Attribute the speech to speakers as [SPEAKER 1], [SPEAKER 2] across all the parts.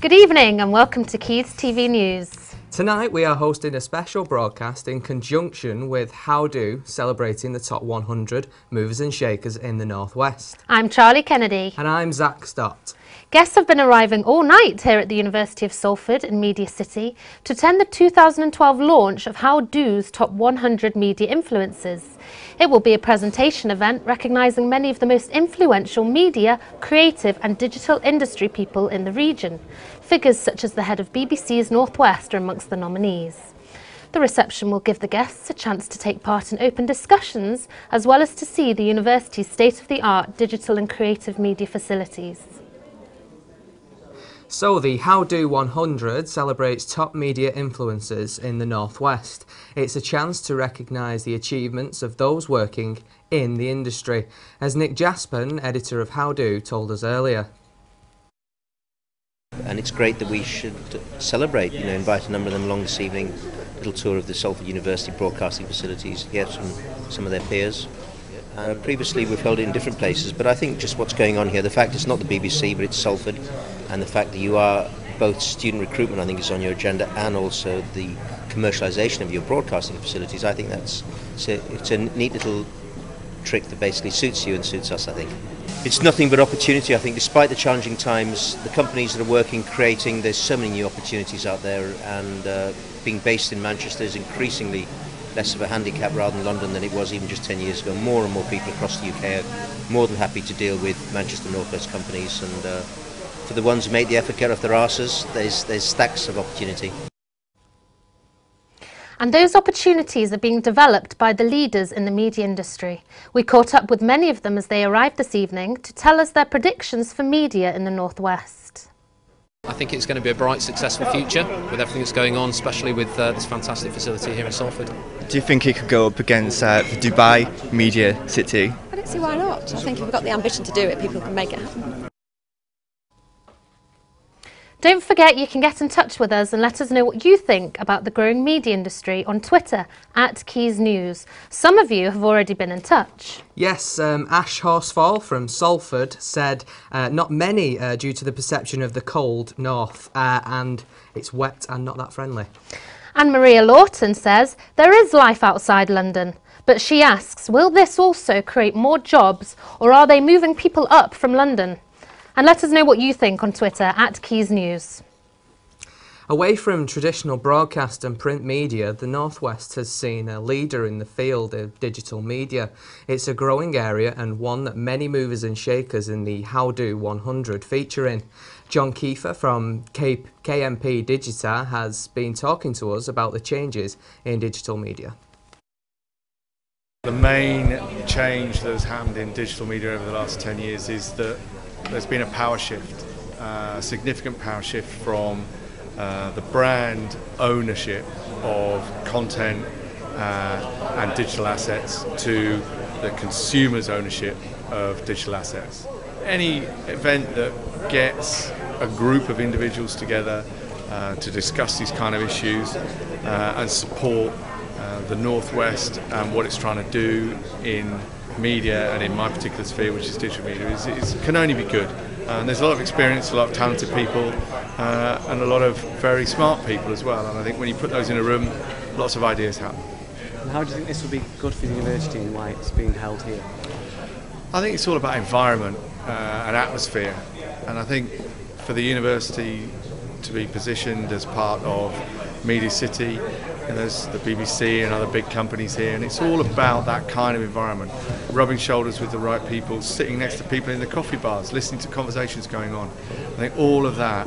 [SPEAKER 1] Good evening and welcome to Quays TV News.
[SPEAKER 2] Tonight we are hosting a special broadcast in conjunction with How Do, celebrating the top 100 movers and shakers in the Northwest.
[SPEAKER 1] I'm Charlie Kennedy.
[SPEAKER 2] And I'm Zach Stott.
[SPEAKER 1] Guests have been arriving all night here at the University of Salford in Media City to attend the 2012 launch of How Do's Top 100 Media Influencers. It will be a presentation event recognising many of the most influential media, creative and digital industry people in the region. Figures such as the head of BBC's Northwest are amongst the nominees. The reception will give the guests a chance to take part in open discussions as well as to see the university's state-of-the-art digital and creative media facilities.
[SPEAKER 2] So the How Do 100 celebrates top media influencers in the Northwest. It's a chance to recognise the achievements of those working in the industry, as Nick Jaspen, editor of How Do, told us earlier.
[SPEAKER 3] And it's great that we should celebrate, invite a number of them along this evening, a little tour of the Salford University broadcasting facilities, hear from some of their peers. Previously we've held it in different places, but I think just what's going on here, the fact it's not the BBC but it's Salford, and the fact that you are both student recruitment, I think, is on your agenda, and also the commercialisation of your broadcasting facilities, I think it's a neat little trick that basically suits you and suits us, I think. It's nothing but opportunity, I think. Despite the challenging times, the companies that are working, creating, there's so many new opportunities out there, and being based in Manchester is increasingly less of a handicap rather than London than it was even just 10 years ago. More and more people across the UK are more than happy to deal with Manchester Northwest companies, and for the ones who make the effort, get off their arses, there's stacks of opportunity.
[SPEAKER 1] And those opportunities are being developed by the leaders in the media industry. We caught up with many of them as they arrived this evening to tell us their predictions for media in the Northwest.
[SPEAKER 4] I think it's going to be a bright, successful future with everything that's going on, especially with this fantastic facility here in Salford.
[SPEAKER 5] Do you think it could go up against the Dubai Media City?
[SPEAKER 6] I don't see why not. I think if we've got the ambition to do it, people can make it happen.
[SPEAKER 1] Don't forget you can get in touch with us and let us know what you think about the growing media industry on Twitter @QuaysNews. Some of you have already been in touch.
[SPEAKER 2] Yes, Ash Horsefall from Salford said not many due to the perception of the cold north and it's wet and not that friendly.
[SPEAKER 1] And Maria Lawton says there is life outside London, but she asks, will this also create more jobs or are they moving people up from London? And let us know what you think on Twitter @QuaysNews.
[SPEAKER 2] Away from traditional broadcast and print media, the Northwest has seen a leader in the field of digital media. It's a growing area and one that many movers and shakers in the How Do 100 feature in. John Kiefer from KMP Digita has been talking to us about the changes in digital media.
[SPEAKER 7] The main change that has happened in digital media over the last 10 years is that there's been a power shift, a significant power shift from the brand ownership of content and digital assets to the consumer's ownership of digital assets. Any event that gets a group of individuals together to discuss these kind of issues and support the Northwest and what it's trying to do in media and in my particular sphere, which is digital media, can only be good. And there's a lot of experience, a lot of talented people, and a lot of very smart people as well. And I think when you put those in a room, lots of ideas happen.
[SPEAKER 8] And how do you think this will be good for the university and why it's being held here?
[SPEAKER 7] I think it's all about environment and atmosphere. And I think for the university to be positioned as part of Media City, and there's the BBC and other big companies here, and it's all about that kind of environment, rubbing shoulders with the right people, sitting next to people in the coffee bars, listening to conversations going on. I think all of that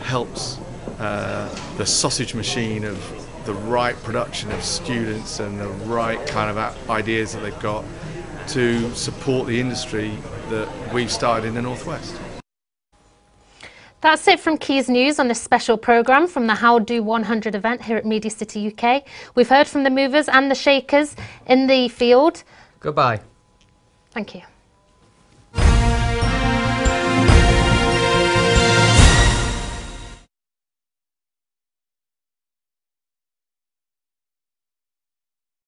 [SPEAKER 7] helps the sausage machine of the right production of students and the right kind of ideas that they've got to support the industry that we've started in the Northwest.
[SPEAKER 1] That's it from Quays News on this special programme from the How Do 100 event here at Media City UK. We've heard from the movers and the shakers in the field.
[SPEAKER 2] Goodbye.
[SPEAKER 1] Thank you.